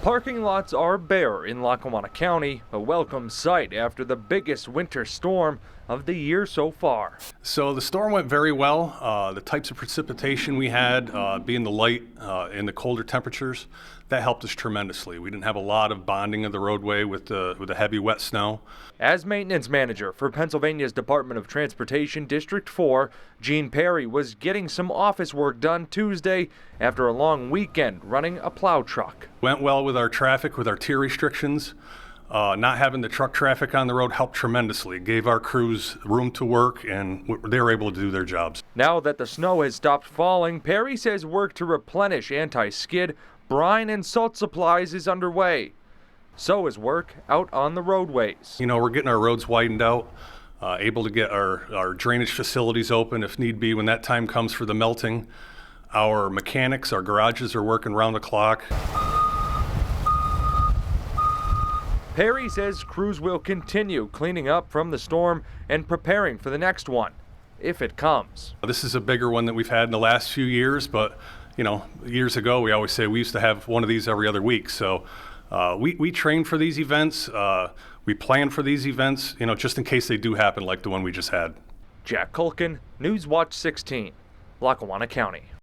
Parking lots are bare in Lackawanna County, a welcome sight after the biggest winter storm of the year so far. So the storm went very well. The types of precipitation we had, being the light and the colder temperatures, that helped us tremendously. We didn't have a lot of bonding of the roadway with the heavy wet snow. As maintenance manager for Pennsylvania's Department of Transportation District 4, Gene Perry was getting some office work done Tuesday after a long weekend running a plow truck. Went well with our traffic, with our tier restrictions. Not having the truck traffic on the road helped tremendously. It gave our crews room to work, and they were able to do their jobs. Now that the snow has stopped falling, Perry says work to replenish anti-skid, brine, and salt supplies is underway. So is work out on the roadways. You know, we're getting our roads widened out, able to get our drainage facilities open if need be when that time comes for the melting. Our mechanics, our garages are working round the clock. Perry says crews will continue cleaning up from the storm and preparing for the next one, if it comes. This is a bigger one that we've had in the last few years, but you know, years ago we always say we used to have one of these every other week. So we train for these events, we plan for these events, you know, just in case they do happen like the one we just had. Jack Culkin, News Watch 16, Lackawanna County.